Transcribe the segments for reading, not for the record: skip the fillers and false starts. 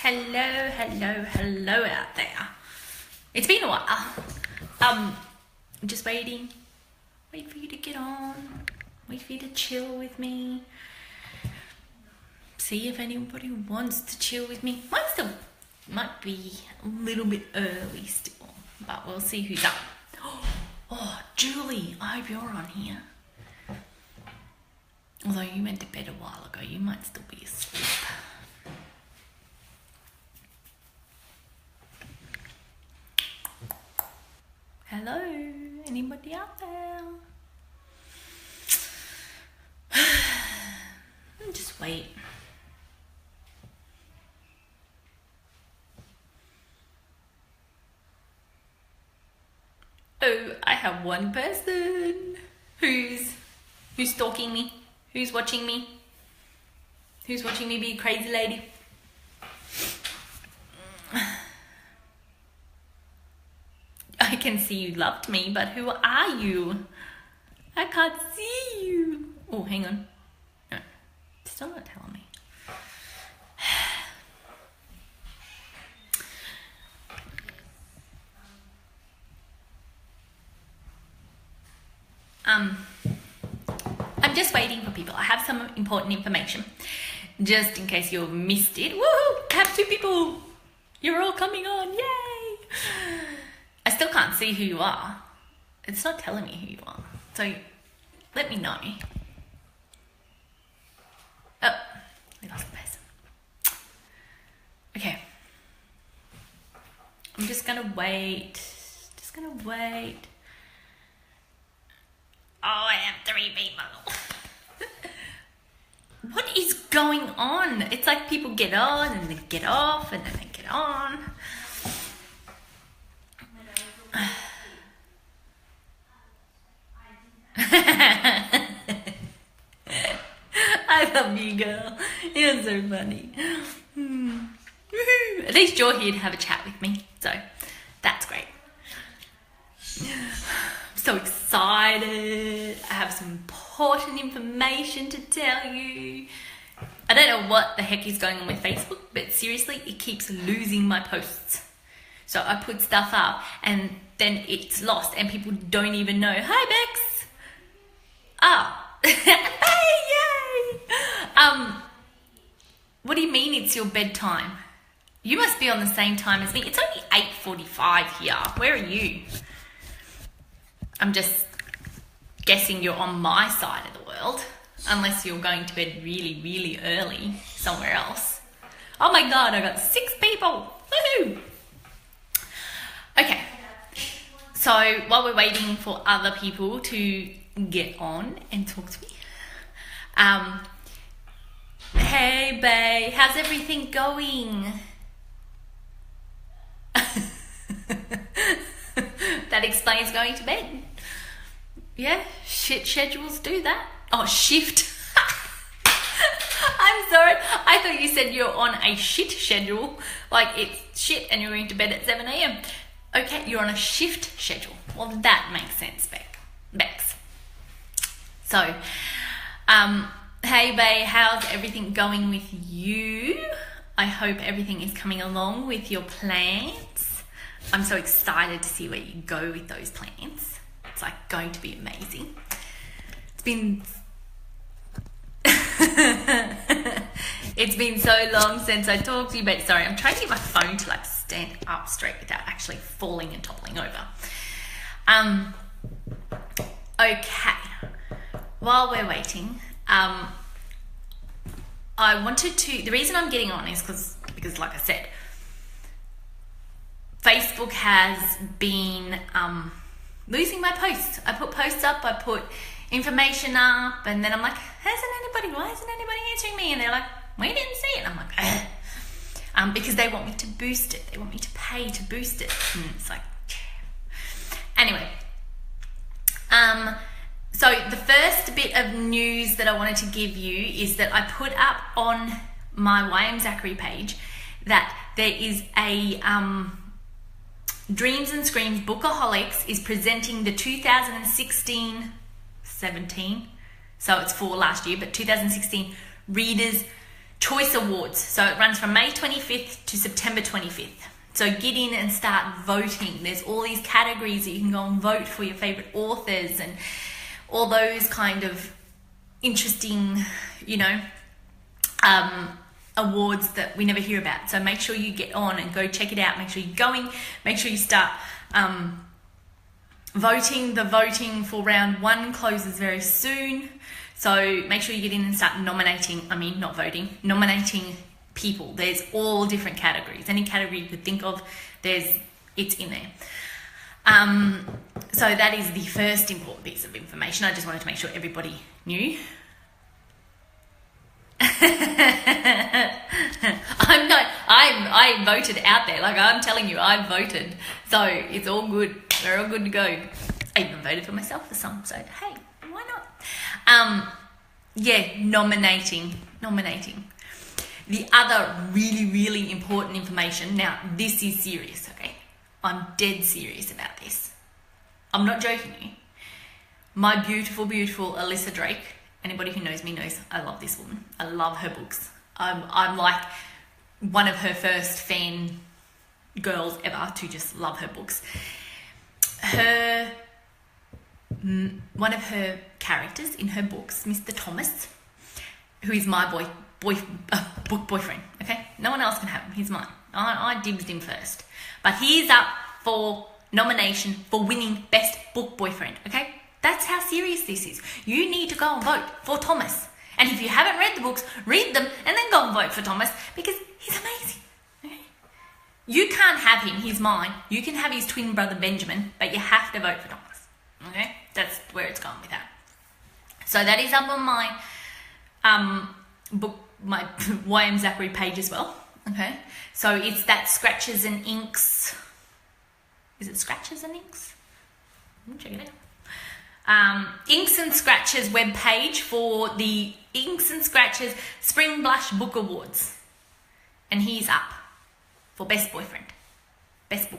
Hello, hello, hello out there. It's been a while. I'm just waiting. Wait for you to get on. Wait for you to chill with me. See if anybody wants to chill with me. Might be a little bit early still, but we'll see who's up. Oh, Julie, I hope you're on here. Although you went to bed a while ago, you might still be asleep. Hello, anybody out there? Just wait. Oh, I have one person who's stalking me, who's watching me be a crazy lady. I can see you loved me, but who are you? I can't see you. Oh, hang on. No, still not telling me. I'm just waiting for people. I have some important information, just in case you missed it. Woohoo! I have 2 people. You're all coming on. Yay! I still can't see who you are. It's not telling me who you are. So let me know. Oh, we lost the person. Okay. I'm just gonna wait. Oh, I have 3 people. What is going on? It's like people get on and then get off and then they get on. I love you, girl. You're so funny. At least you're here to have a chat with me, so that's great. I'm so excited. I have some important information to tell you. I don't know what the heck is going on with Facebook, but seriously, it keeps losing my posts. So I put stuff up and then it's lost and people don't even know. Hi, Bex. Oh. Hey, yay. What do you mean it's your bedtime? You must be on the same time as me. It's only 8:45 here. Where are you? I'm just guessing you're on my side of the world, unless you're going to bed really, really early somewhere else. Oh my God, I got 6 people. Woohoo! Okay, so while we're waiting for other people to get on and talk to me, hey babe, how's everything going? That explains going to bed. Yeah, shit schedules do that. Oh, shift. I'm sorry, I thought you said you're on a shit schedule, like it's shit and you're going to bed at 7 a.m. Okay, you're on a shift schedule. Well, that makes sense, Bex. So, hey babe, how's everything going with you? I hope everything is coming along with your plans. I'm so excited to see where you go with those plans. It's like going to be amazing. It's been so long since I talked to you, but sorry, I'm trying to get my phone to like stand up straight without actually falling and toppling over. Okay, while we're waiting, I wanted to, the reason I'm getting on is because like I said, Facebook has been losing my posts. I put posts up, I put information up, and then I'm like, why isn't anybody answering me? And they're like, we didn't see it. I'm like, because they want me to boost it. They want me to pay to boost it. And it's like, anyway. So the first bit of news that I wanted to give you is that I put up on my Zachery page that there is a Dreams and Screams Bookaholics is presenting the 2016-17, so it's for last year, but 2016 Readers Choice Awards. So it runs from May 25th to September 25th. So get in and start voting. There's all these categories that you can go and vote for your favorite authors and all those kind of interesting, awards that we never hear about. So make sure you get on and go check it out. Make sure you're going. Make sure you start voting. The voting for round 1 closes very soon. So make sure you get in and start nominating people. There's all different categories. Any category you could think of, it's in there. So that is the first important piece of information. I just wanted to make sure everybody knew. I voted out there. Like, I'm telling you, I voted. So it's all good. We're all good to go. I even voted for myself for some. So hey, why not? Nominating. The other really, really important information. Now, this is serious, okay? I'm dead serious about this. I'm not joking you. My beautiful, beautiful Alyssa Drake. Anybody who knows me knows I love this woman. I love her books. I'm like one of her first fan girls ever to just love her books. One of her characters in her books, Mr. Thomas, who is my book boyfriend, okay? No one else can have him. He's mine. I dibsed him first. But he's up for nomination for winning Best Book Boyfriend, okay? That's how serious this is. You need to go and vote for Thomas. And if you haven't read the books, read them and then go and vote for Thomas because he's amazing. Okay? You can't have him. He's mine. You can have his twin brother Benjamin, but you have to vote for Thomas. Okay? That's where it's going with that. So that is up on my book, my YM Zachery page as well. Okay? So it's that Scratches and Inks. Is it Scratches and Inks? Check it out. Inks and Scratches webpage for the Inks and Scratches Spring Blush Book Awards. And he's up for Best Book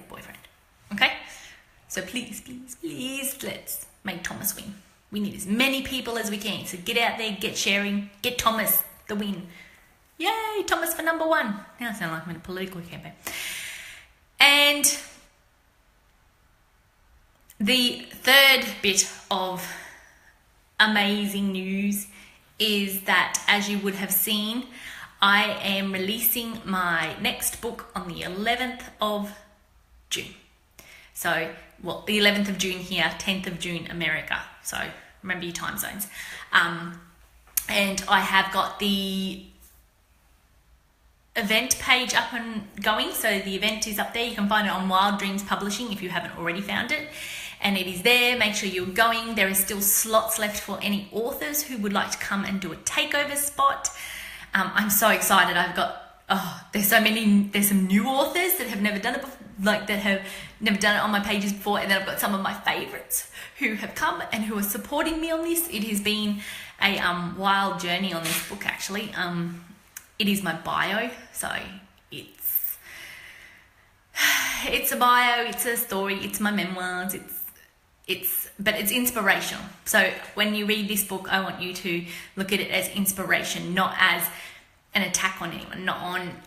Boyfriend. Okay? So please, please, please, let's make Thomas win. We need as many people as we can. So get out there, get sharing, get Thomas the win. Yay, Thomas for number 1. Now I sound like I'm in a political campaign. And the third bit of amazing news is that, as you would have seen, I am releasing my next book on the 11th of June. So, the 11th of June here, 10th of June, America. So, remember your time zones. And I have got the event page up and going. So, the event is up there. You can find it on Wild Dreams Publishing if you haven't already found it. And it is there. Make sure you're going. There are still slots left for any authors who would like to come and do a takeover spot. I'm so excited. There's some new authors that have never done it before, that have never done it on my pages before. And then I've got some of my favorites who have come and who are supporting me on this. It has been a wild journey on this book, actually. It is my bio. So it's a bio, it's a story, it's my memoirs, but it's inspirational. So when you read this book, I want you to look at it as inspiration, not as an attack on anyone, not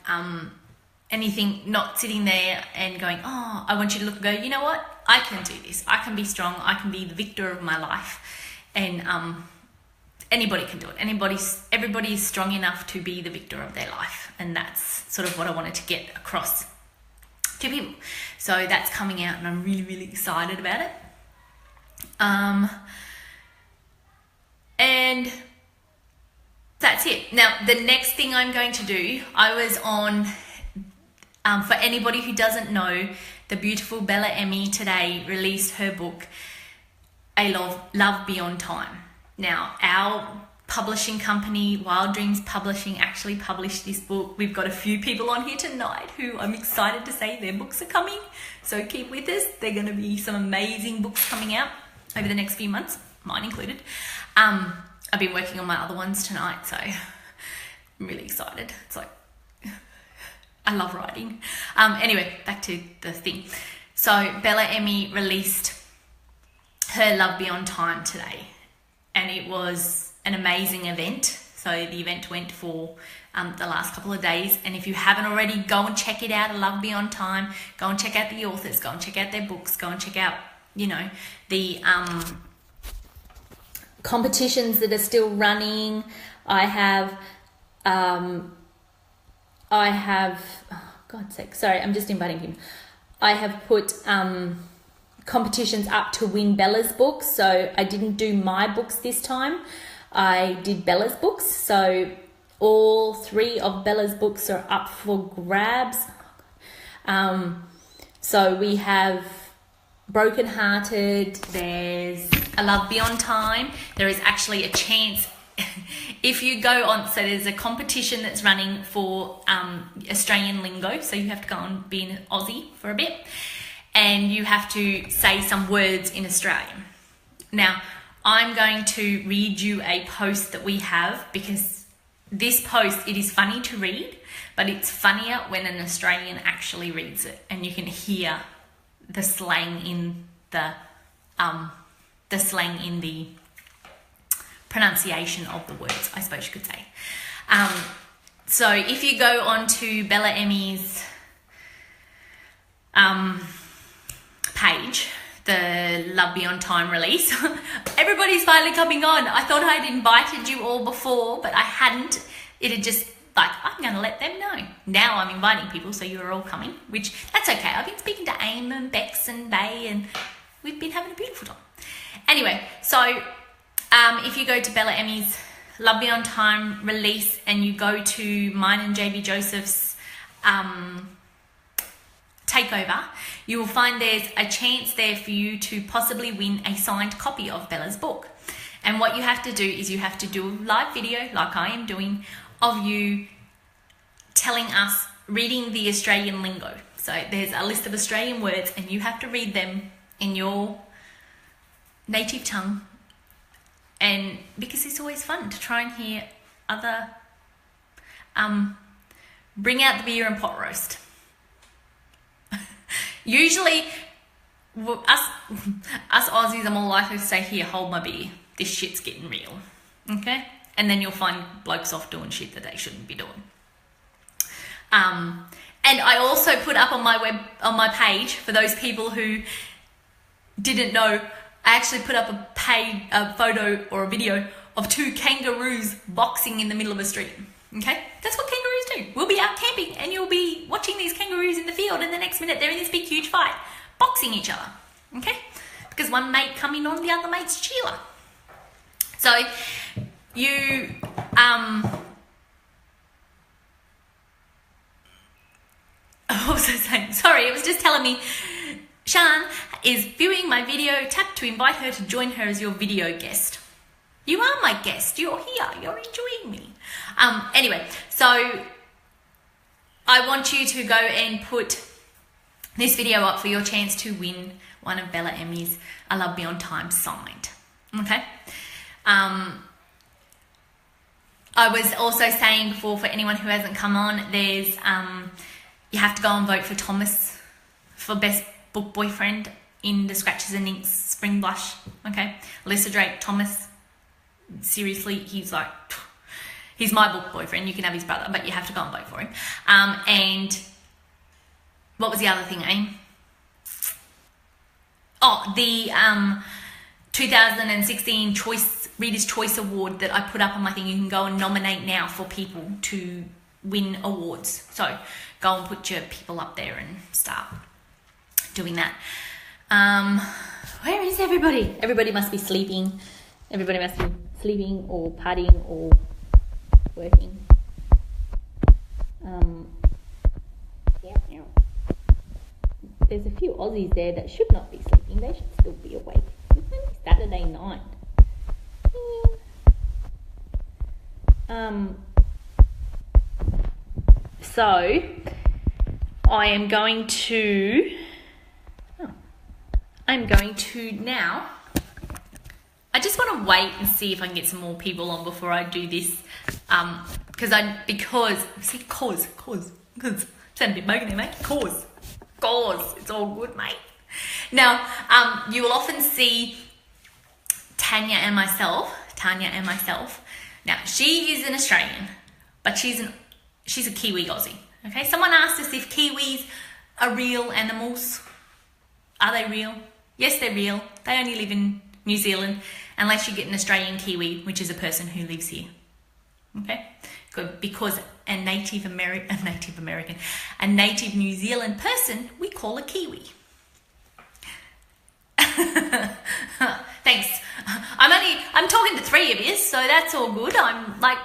on anything, not sitting there and going, oh, I want you to look and go, you know what? I can do this. I can be strong. I can be the victor of my life. And anybody can do it. Everybody is strong enough to be the victor of their life. And that's sort of what I wanted to get across to people. So that's coming out and I'm really, really excited about it. And that's it. Now, the next thing I'm going to do, I was on, for anybody who doesn't know, the beautiful Bella Emmy today released her book, A Love Beyond Time. Now, our publishing company, Wild Dreams Publishing, actually published this book. We've got a few people on here tonight who I'm excited to say their books are coming. So keep with us. They're going to be some amazing books coming out over the next few months, mine included. I've been working on my other ones tonight, so I'm really excited. It's like, I love writing. Anyway, back to the thing. So Bella Emmy released her Love Beyond Time today, and it was an amazing event. So the event went for the last couple of days. And if you haven't already, go and check it out. I Love Beyond Time. Go and check out the authors. Go and check out their books. Go and check out, you know, the competitions that are still running. I have, oh, God's sake, sorry, I'm just inviting him. I have put competitions up to win Bella's books. So I didn't do my books this time. I did Bella's books. So all 3 of Bella's books are up for grabs. So we have Broken Hearted, there's A Love Beyond Time. There is actually a chance if you go on, so there's a competition that's running for Australian lingo. So you have to go and be an Aussie for a bit and you have to say some words in Australian. Now, I'm going to read you a post that we have because this post, it is funny to read, but it's funnier when an Australian actually reads it and you can hear the slang in the pronunciation of the words, I suppose you could say. So if you go on to Bella Emmy's page, the Love Beyond Time release, everybody's finally coming on. I thought I'd invited you all before, but I hadn't. It had just like, I'm going to let them know. Now I'm inviting people, so you're all coming, which that's okay. I've been speaking to Aim and Bex and Bay, and we've been having a beautiful time. Anyway, so if you go to Bella Emmy's Love Beyond Time release and you go to mine and JB Joseph's takeover, you will find there's a chance there for you to possibly win a signed copy of Bella's book. And what you have to do is you have to do a live video, like I am doing, of you telling us, reading the Australian lingo. So there's a list of Australian words and you have to read them in your native tongue. And because it's always fun to try and hear other, bring out the beer and pot roast. Usually, us Aussies are more likely to say, here, hold my beer. This shit's getting real. Okay? And then you'll find blokes off doing shit that they shouldn't be doing. And I also put up on my page, for those people who didn't know, I actually put up a photo or a video of 2 kangaroos boxing in the middle of a street. Okay? That's what kangaroos do. We'll be out camping and you'll be watching these kangaroos in the field and the next minute they're in this big huge fight, boxing each other. Okay? Because one mate coming on the other mate's cheerleader. So you what was I saying? Sorry, it was just telling me Shan is viewing my video. Tap to invite her to join her as your video guest. You are my guest. You're here. You're enjoying me. Anyway, so I want you to go and put this video up for your chance to win one of Bella Emmy's I Love Beyond Time signed. Okay? I was also saying before, for anyone who hasn't come on, there's you have to go and vote for Thomas for best book boyfriend in the Scratches and Inks Spring Blush. Okay, Alyssa Drake, Thomas. Seriously, he's my book boyfriend. You can have his brother, but you have to go and vote for him. And what was the other thing, Aim? Oh, the 2016 Reader's Choice Award that I put up on my thing. You can go and nominate now for people to win awards. So go and put your people up there and start doing that. Where is everybody? Everybody must be sleeping. Everybody must be sleeping or partying or working. Yeah. There's a few Aussies there that should not be sleeping. They should still be awake. It's only Saturday night. So I am going to now, I just want to wait and see if I can get some more people on before I do this, because sound a bit bogan there, mate. Cause, it's all good, mate. Now, you will often see Tanya and myself Now, she is an Australian, but she's a Kiwi Aussie. Okay, someone asked us if Kiwis are real animals. Are they real? Yes, they're real. They only live in New Zealand, unless you get an Australian Kiwi, which is a person who lives here. Okay, good, because a native New Zealand person we call a Kiwi. Thanks. I'm talking to three of you, so that's all good. I'm like,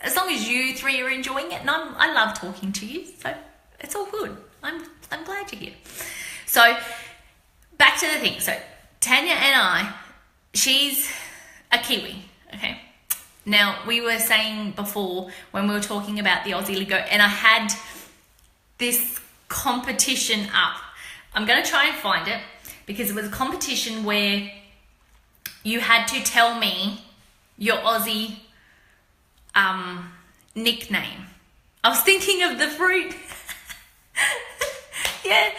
as long as you three are enjoying it, and I love talking to you, so it's all good. I'm glad you're here. So back to the thing. So Tanya and she's a Kiwi. Okay. Now, we were saying before when we were talking about the Aussie Lingo, and I had this competition up. I'm going to try and find it, because it was a competition where you had to tell me your Aussie nickname. I was thinking of the fruit. Yeah,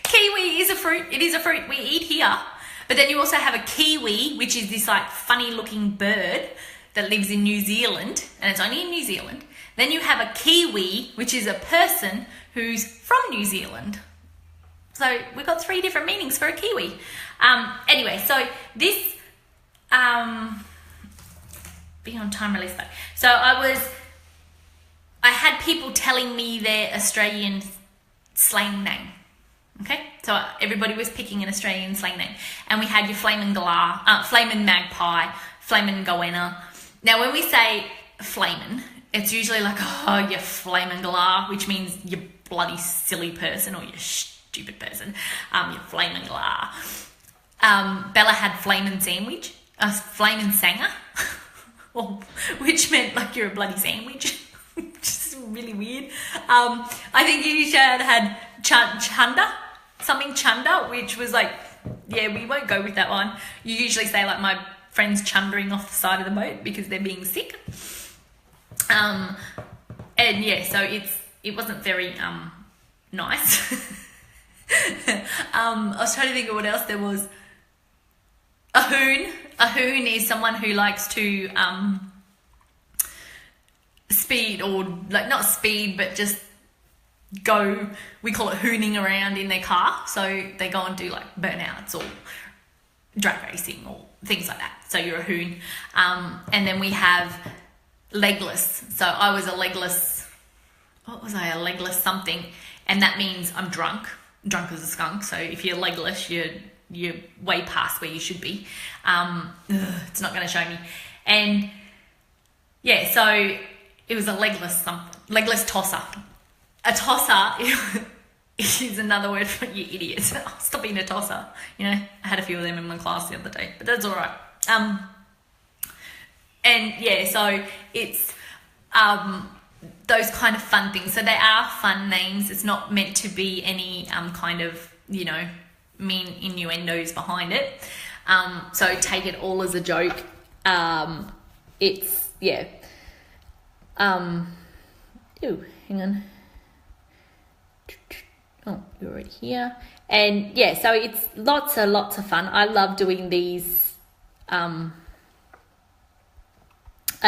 kiwi is a fruit. It is a fruit we eat here. But then you also have a kiwi, which is this like funny looking bird that lives in New Zealand, and it's only in New Zealand. Then you have a kiwi, which is a person who's from New Zealand. So we've got three different meanings for a kiwi. Anyway, so this being on time release though. So I had people telling me their Australian slang name. Okay, so everybody was picking an Australian slang name, and we had your flaming magpie, flaming goanna. Now, when we say flamin', it's usually like, oh, you flaming galah, which means you bloody silly person, or you stupid person, you flaming galah. Bella had flamin' sandwich, flamin' sanger, which meant like you're a bloody sandwich, which is really weird. I think you had chunda, something chunda, which was like, yeah, we won't go with that one. You usually say like my friends chundering off the side of the boat because they're being sick. And yeah, so it wasn't very nice. I was trying to think of what else there was. A hoon. A hoon is someone who likes to speed, or like not speed, but just go, we call it hooning around in their car. So they go and do like burnouts or drag racing or things like that. So you're a hoon. And then we have legless. So I was a legless, what was I? A legless something. And that means I'm drunk as a skunk. So if you're legless, you're way past where you should be. It's not going to show me. And yeah, so it was a legless tosser. A tosser is another word for you idiots. Stop being a tosser. You know, I had a few of them in my class the other day, but that's all right. And yeah, so it's those kind of fun things. So they are fun names. It's not meant to be any kind of, you know, mean innuendos behind it. So take it all as a joke. It's, yeah. Ooh, hang on. Oh, you're right here. And yeah, so it's lots of fun. I love doing these. I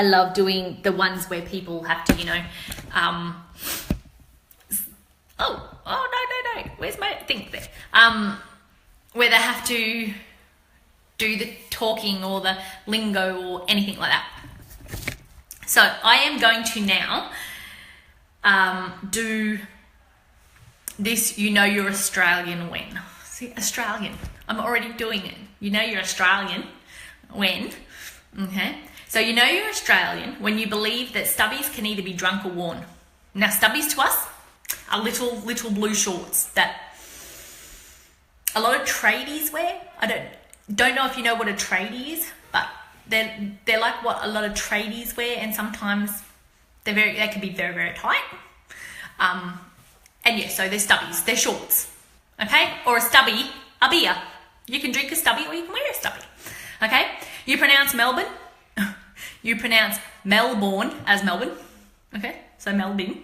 love doing the ones where people have to, you know, no. Where's my thing there? Where they have to do the talking or the lingo or anything like that. So I am going to now do this, you know you're Australian when. See, Australian. I'm already doing it. You know you're Australian when. Okay. So you know you're Australian when you believe that stubbies can either be drunk or worn. Now stubbies to us are little blue shorts that a lot of tradies wear. I don't know if you know what a tradie is, but they're like what a lot of tradies wear, and sometimes they can be very, very tight. And yeah, so they're stubbies, they're shorts, okay? Or a stubby, a beer. You can drink a stubby or you can wear a stubby, okay? You pronounce Melbourne, you pronounce Melbourne as Melbourne, okay? So Melbourne.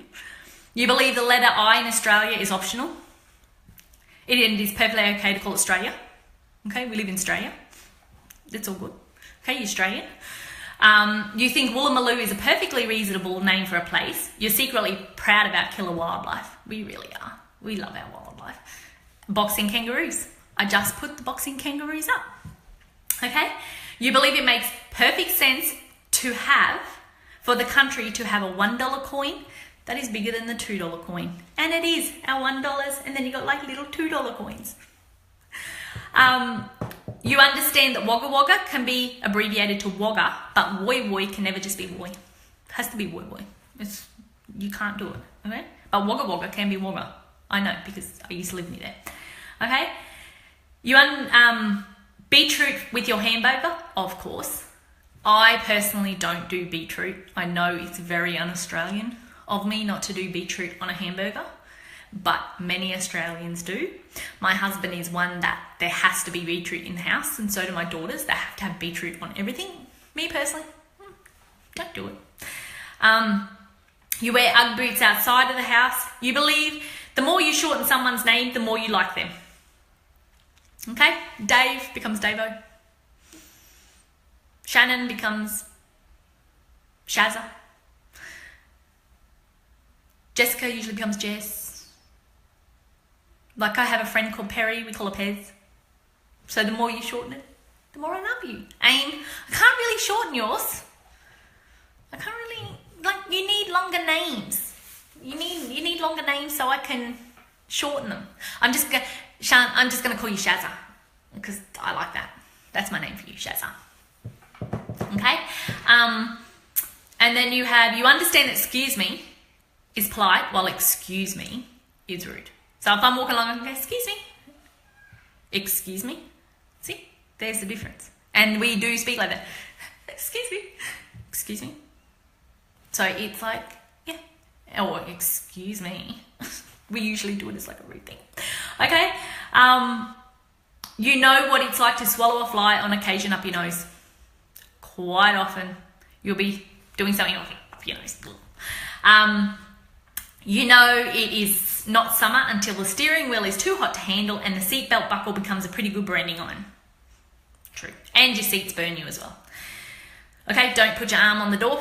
You believe the letter I in Australia is optional. It is perfectly okay to call it Australia, okay? We live in Australia. It's all good, okay? You're Australian. You think Woolloomooloo is a perfectly reasonable name for a place. You're secretly proud of our killer wildlife. We really are. We love our wildlife. Boxing kangaroos. I just put the boxing kangaroos up. Okay? You believe it makes perfect sense for the country to have a $1 coin that is bigger than the $2 coin. And it is our $1, and then you got like little $2 coins. You understand that Wagga Wagga can be abbreviated to Wagga, but Woy Woy can never just be Woy. It has to be Woy Woy. You can't do it, okay? But Wagga Wagga can be Wagga. I know, because I used to live near there. Okay? You beetroot with your hamburger? Of course. I personally don't do beetroot. I know it's very un-Australian of me not to do beetroot on a hamburger, but many Australians do. My husband is one that there has to be beetroot in the house, and so do my daughters. They have to have beetroot on everything. Me personally, don't do it. You wear Ugg boots outside of the house. You believe the more you shorten someone's name, the more you like them. Okay? Dave becomes Davo. Shannon becomes Shazza. Jessica usually becomes Jess. Like I have a friend called Perry, we call her Pez. So the more you shorten it, the more I love you. Aim, I can't really shorten yours. I can't really, like, you need longer names. You need longer names so I can shorten them. I'm just gonna call you Shazza because I like that. That's my name for you, Shazza. Okay? And then you understand that excuse me is polite, while excuse me is rude. So if I'm walking along, I can go, excuse me. Excuse me. See? There's the difference. And we do speak like that. Excuse me. Excuse me. So it's like, yeah. Or excuse me. We usually do it as like a rude thing. Okay? You know what it's like to swallow a fly on occasion up your nose. Quite often, you'll be doing something up your nose. You know it is not summer until the steering wheel is too hot to handle and the seatbelt buckle becomes a pretty good branding iron. True. And your seats burn you as well. Okay, don't put your arm on the door.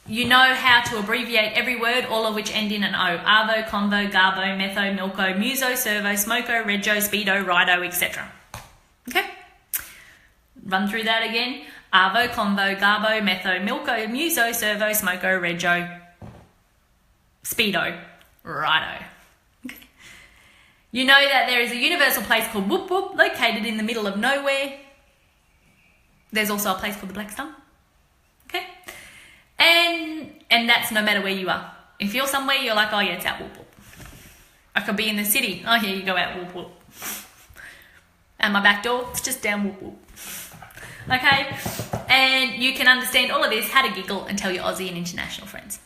You know how to abbreviate every word, all of which end in an O. Arvo, Convo, Garbo, Metho, Milko, Muso, Servo, Smoko, Rego, Speedo, Rido, etc. Okay? Run through that again. Arvo, Convo, Garbo, Metho, Milko, Muso, Servo, Smoko, Rego, Speedo, Rido. Okay. You know that there is a universal place called Whoop Whoop located in the middle of nowhere. There's also a place called the Black Stump. Okay? And that's no matter where you are. If you're somewhere, you're like, oh yeah, it's out Whoop Whoop. I could be in the city. Oh, here you go out Whoop Whoop. And my back door, it's just down Whoop Whoop. Okay? And you can understand all of this, how to giggle and tell your Aussie and international friends.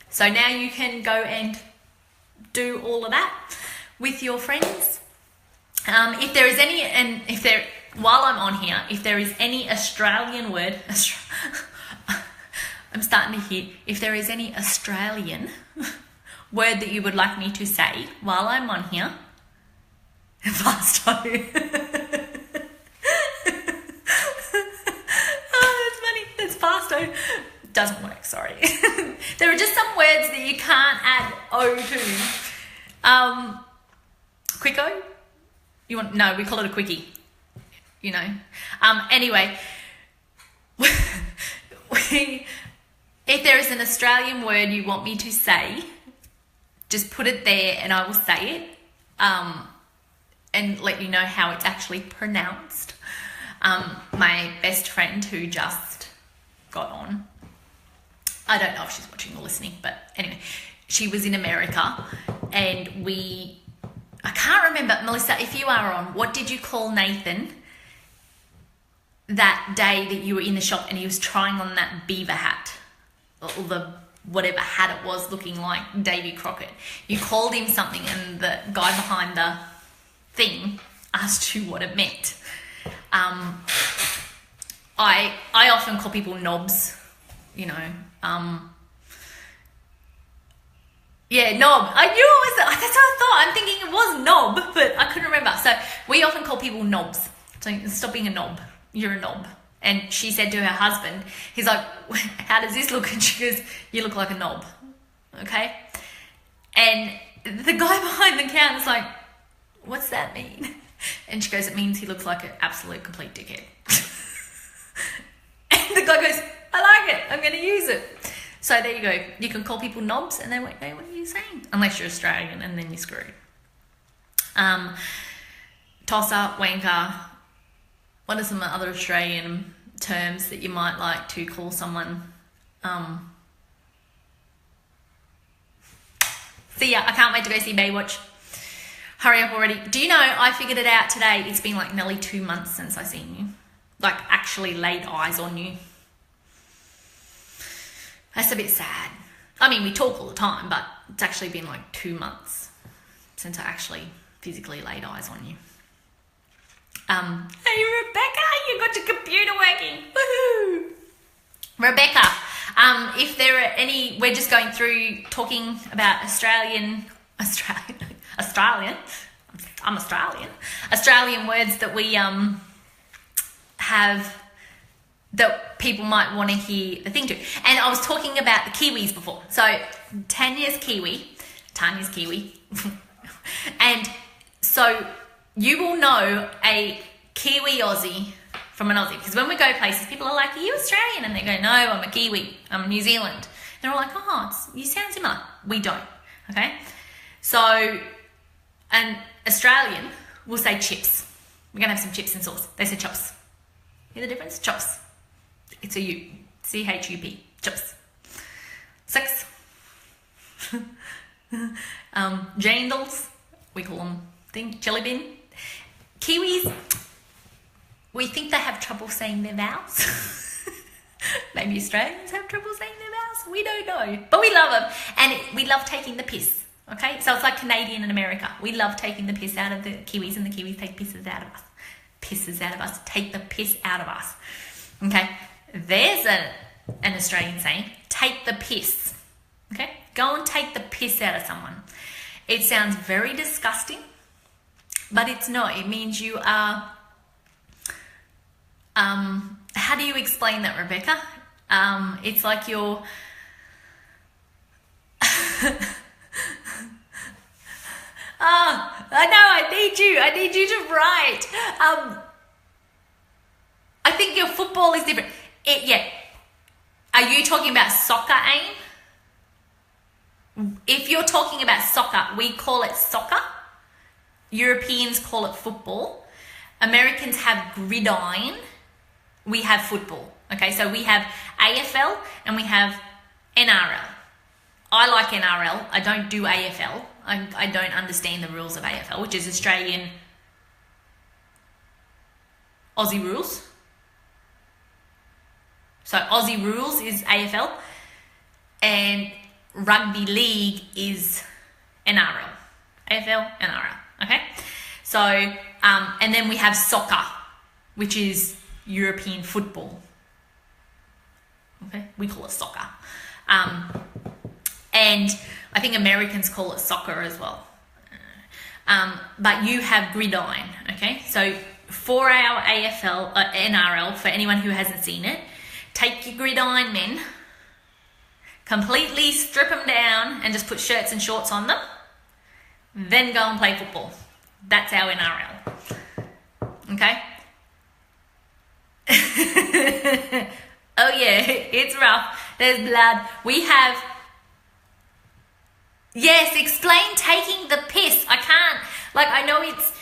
So now you can go and do all of that with your friends. If there is any, while I'm on here, if there is any Australian word, I'm starting to hit, if there is any Australian word that you would like me to say while I'm on here, Fasto. Fasto doesn't work, sorry. There are just some words that you can't add O to. Quicko? No, we call it a quickie. You know. Anyway, if there is an Australian word you want me to say, just put it there and I will say it. And let you know how it's actually pronounced. My best friend who just got on, I don't know if she's watching or listening, but anyway, she was in America and I can't remember, Melissa, if you are on, what did you call Nathan that day that you were in the shop and he was trying on that beaver hat, or the whatever hat it was, looking like Davy Crockett? You called him something and the guy behind the thing asked you what it meant. I often call people knobs, you know. Yeah, knob. I knew it was, that's what I thought. I'm thinking it was knob, but I couldn't remember. So we often call people knobs. So stop being a knob. You're a knob. And she said to her husband, he's like, how does this look? And she goes, you look like a knob. Okay? And the guy behind the counter's like, what's that mean? And she goes, it means he looks like an absolute complete dickhead. And the guy goes, I like it. I'm going to use it. So there you go. You can call people knobs and they won't know what you're saying. Unless you're Australian, and then you're screwed. Tosser, wanker. What are some other Australian terms that you might like to call someone? See ya. I can't wait to go see Baywatch. Hurry up already. Do you know, I figured it out today. It's been like nearly 2 months since I seen you. Like, actually laid eyes on you. That's a bit sad. I mean, we talk all the time, but it's actually been like 2 months since I actually physically laid eyes on you. Hey, Rebecca, you got your computer working. Woohoo! Rebecca, if there are any, we're just going through talking about Australian words that we have that people might want to hear the thing to. And I was talking about the Kiwis before. So Tanya's Kiwi. And so you will know a Kiwi Aussie from an Aussie. Because when we go places, people are like, are you Australian? And they go, no, I'm a Kiwi. I'm New Zealand. They're all like, oh, you sound similar. We don't. Okay? So an Australian will say chips. We're going to have some chips and sauce. They say chops. Hear the difference? Chops. It's a U. C-H-U-P. Chops. 6. Jandals. We call them jelly bin. Kiwis, we think they have trouble saying their vowels. Maybe Australians have trouble saying their vowels. We don't know. But we love them. And we love taking the piss. Okay? So it's like Canadian and America. We love taking the piss out of the Kiwis, and the Kiwis take pisses out of us. Pisses out of us. Take the piss out of us. Okay? There's an Australian saying, take the piss. Okay? Go and take the piss out of someone. It sounds very disgusting, but it's not. It means you are... how do you explain that, Rebecca? It's like you're... I know, I need you to write. I think your football is different. Yeah. Are you talking about soccer, Aim? If you're talking about soccer, we call it soccer. Europeans call it football. Americans have gridiron. We have football. Okay, so we have AFL and we have NRL. I like NRL. I don't do AFL. I don't understand the rules of AFL, which is Australian Aussie rules. So Aussie rules is AFL and rugby league is NRL. AFL, NRL. Okay? So, and then we have soccer, which is European football. Okay? We call it soccer. And I think Americans call it soccer as well. But you have gridiron, okay? So for our AFL, NRL, for anyone who hasn't seen it, take your gridiron men, completely strip them down and just put shirts and shorts on them, then go and play football. That's our NRL. Okay? Oh yeah, it's rough. There's blood. We have... Yes, explain taking the piss. I can't. Like, I know it's...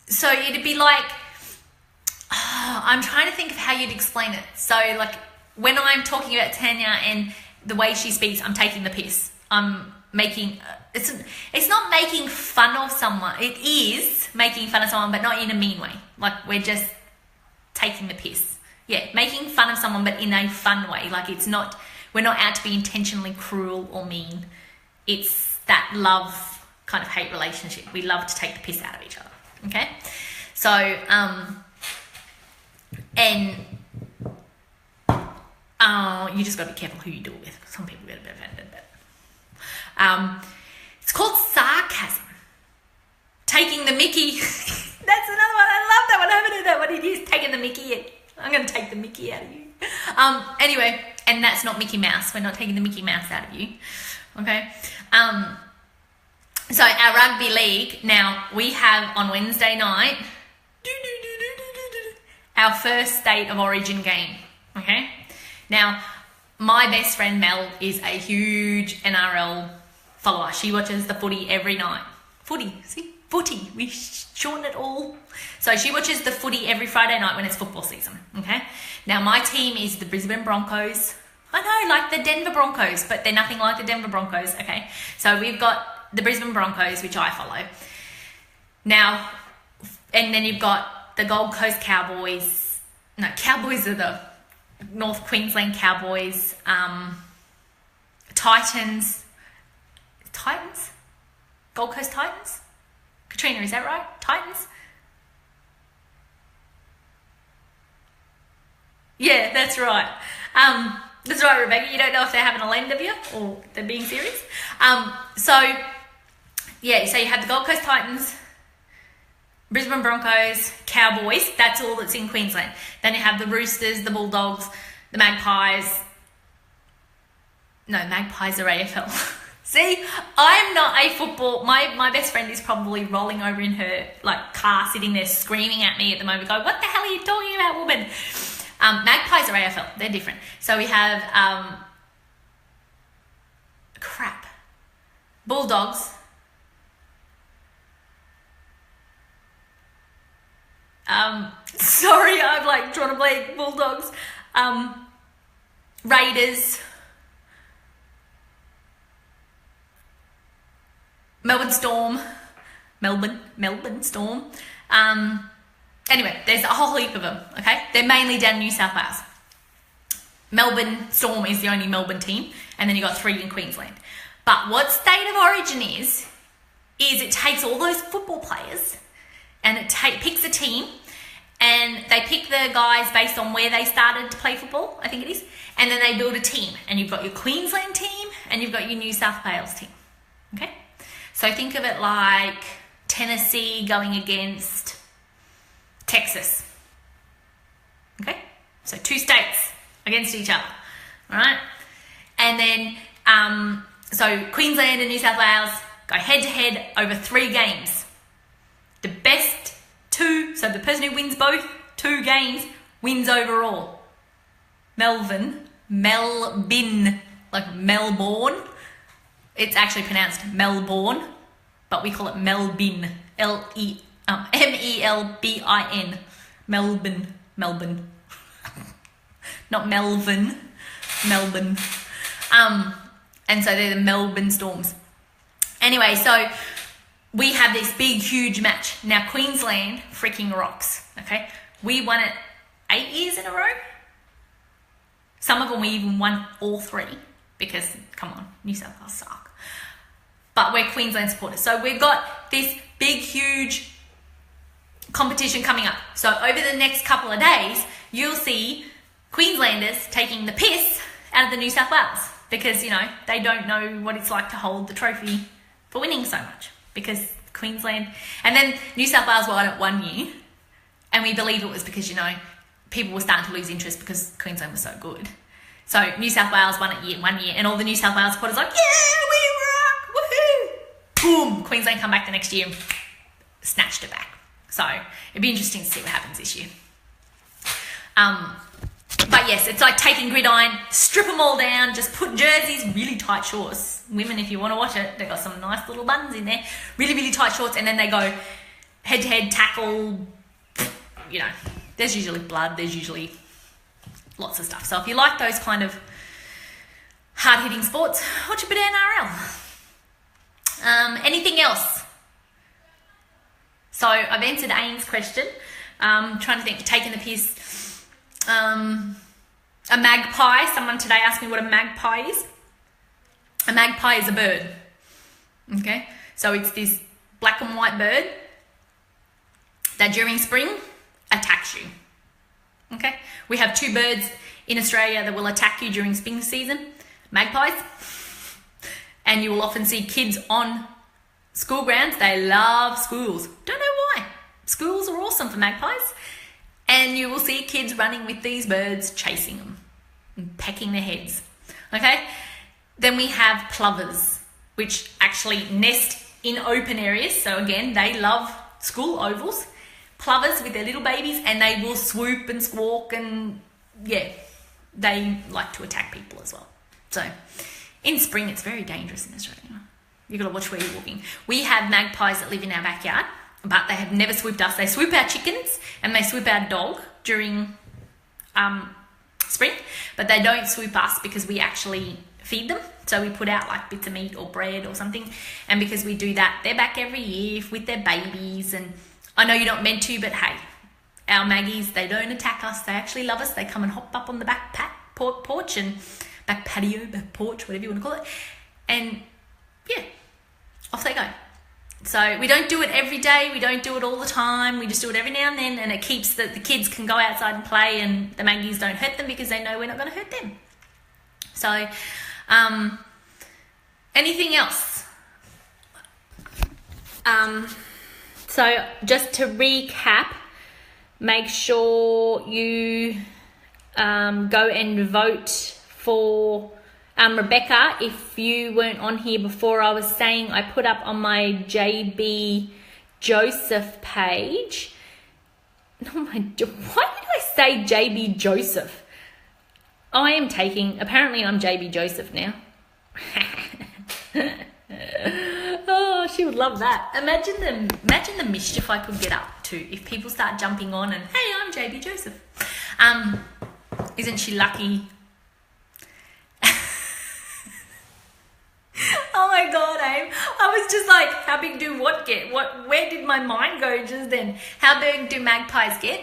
So it'd be like... I'm trying to think of how you'd explain it. So, like, when I'm talking about Tanya and the way she speaks, I'm taking the piss. I'm making... It's not making fun of someone. It is making fun of someone, but not in a mean way. Like, we're just taking the piss. Yeah, making fun of someone, but in a fun way. Like, it's not... We're not out to be intentionally cruel or mean. It's that love kind of hate relationship. We love to take the piss out of each other. Okay? So, and you just got to be careful who you do it with. Some people get a bit offended. But, it's called sarcasm. Taking the mickey. That's another one. I love that one. I haven't heard that one. It is taking the mickey yet. Anyway, and that's not Mickey Mouse. We're not taking the Mickey Mouse out of you. Okay. So our rugby league, now we have on Wednesday night our first State of Origin game. Okay. Now, my best friend Mel is a huge NRL follower. She watches the footy every night. Footy, see? Footy. We shorten it all. So she watches the footy every Friday night when it's football season. Okay. Now, my team is the Brisbane Broncos. I know, like the Denver Broncos, but they're nothing like the Denver Broncos. Okay. So we've got the Brisbane Broncos, which I follow. Now, and then you've got the Gold Coast Cowboys. No, Cowboys are the North Queensland Cowboys. Titans. Gold Coast Titans? Katrina, is that right? Titans? Yeah, that's right. That's right, Rebecca. You don't know if they're having a lend of you or they're being serious. So you have the Gold Coast Titans, Brisbane Broncos, Cowboys. That's all that's in Queensland. Then you have the Roosters, the Bulldogs, the Magpies. No, Magpies are AFL. See, I'm not a football. My best friend is probably rolling over in her car, sitting there screaming at me at the moment, going, "What the hell are you talking about, woman?" Magpies are AFL. They're different. So we have Bulldogs. Sorry, I'm trying to play Bulldogs. Raiders. Melbourne Storm. Anyway, there's a whole heap of them, okay? They're mainly down in New South Wales. Melbourne Storm is the only Melbourne team, and then you got 3 in Queensland. But what State of Origin is it takes all those football players and it picks a team, and they pick the guys based on where they started to play football, I think it is, and then they build a team, and you've got your Queensland team and you've got your New South Wales team, okay? So think of it like Tennessee going against Texas, okay? So 2 states against each other, all right? And then, so Queensland and New South Wales go head-to-head over 3 games. The best 2, so the person who wins both 2 games wins overall. Melbourne, like Melbourne. It's actually pronounced Melbourne, but we call it Melbourne. M-E-L-B-I-N. Melbourne. Not Melbourne. Melbourne. And so they're the Melbourne Storms. Anyway, so we have this big, huge match. Now, Queensland freaking rocks, okay? We won it 8 years in a row. Some of them we even won all 3 because, come on, New South Wales suck. But we're Queensland supporters. So we've got this big, huge competition coming up. So over the next couple of days, you'll see Queenslanders taking the piss out of the New South Wales because, they don't know what it's like to hold the trophy for winning so much because Queensland... And then New South Wales won it 1 year, and we believe it was because, people were starting to lose interest because Queensland was so good. So New South Wales won it 1 year, and all the New South Wales supporters like, yeah, we rock, woohoo! Boom! Queensland come back the next year and snatched it back. So it'd be interesting to see what happens this year. But yes, it's like taking gridiron, strip them all down, just put jerseys, really tight shorts. Women, if you want to watch it, they've got some nice little buttons in there. Really, really tight shorts, and then they go head-to-head tackle. There's usually blood, there's usually lots of stuff. So if you like those kind of hard-hitting sports, watch a bit of NRL. Anything else? So I've answered Ains' question. Trying to think, taking the piss. A magpie. Someone today asked me what a magpie is. A magpie is a bird. Okay? So it's this black and white bird that during spring attacks you. Okay? We have 2 birds in Australia that will attack you during spring season. Magpies. And you will often see kids on school grounds. They love schools. Don't know why. Schools are awesome for magpies. And you will see kids running with these birds chasing them. pecking their heads. Okay? Then we have plovers, which actually nest in open areas. So again, they love school ovals. Plovers with their little babies, and they will swoop and squawk, and yeah, they like to attack people as well. So in spring, it's very dangerous in Australia. You've got to watch where you're walking. We have magpies that live in our backyard, but they have never swooped us. They swoop our chickens and they swoop our dog during spring, but they don't swoop us because we actually feed them. So we put out like bits of meat or bread or something, and because we do that, they're back every year with their babies. And I know you're not meant to, but hey, our Maggies, they don't attack us. They actually love us. They come and hop up on the back porch and back patio, back porch, whatever you want to call it. And yeah, off they go. So we don't do it every day. We don't do it all the time. We just do it every now and then, and it keeps the kids can go outside and play, and the Maggies don't hurt them because they know we're not going to hurt them. So anything else? So just to recap, make sure you go and vote for Rebecca. If you weren't on here before, I was saying I put up on my JB Joseph page. Oh my, why did I say JB Joseph? Apparently I'm JB Joseph now. Oh, she would love that. Imagine the mischief I could get up to if people start jumping on and, hey, I'm JB Joseph. Isn't she lucky? Oh my God, Abe. I was just like, how big do what get? Where did my mind go just then? How big do magpies get?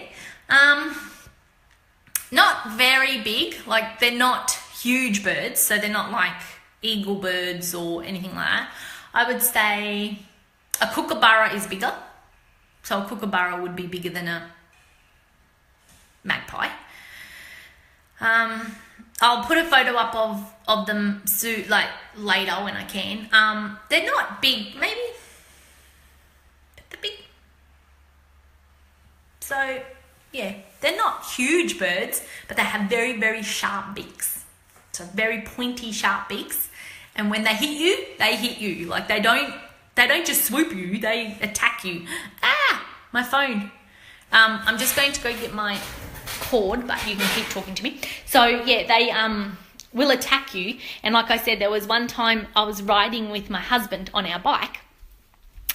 Not very big. Like, they're not huge birds, so they're not like eagle birds or anything like that. I would say a kookaburra is bigger. So a kookaburra would be bigger than a magpie. I'll put a photo up of them like later when I can. They're not big, maybe, but they're big. So yeah, they're not huge birds, but they have very, very sharp beaks. So very pointy, sharp beaks. And when they hit you, they hit you. Like they don't just swoop you, they attack you. Ah, my phone. I'm just going to go get my cord, but you can keep talking to me. So yeah, they will attack you. And like I said, there was one time I was riding with my husband on our bike,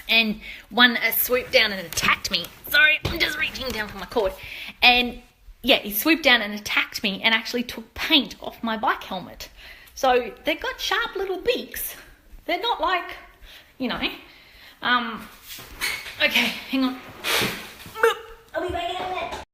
and one swooped down and attacked me. Sorry, I'm just reaching down for my cord. And yeah, he swooped down and attacked me and actually took paint off my bike helmet. So they've got sharp little beaks. They're not like, you know. Okay, hang on.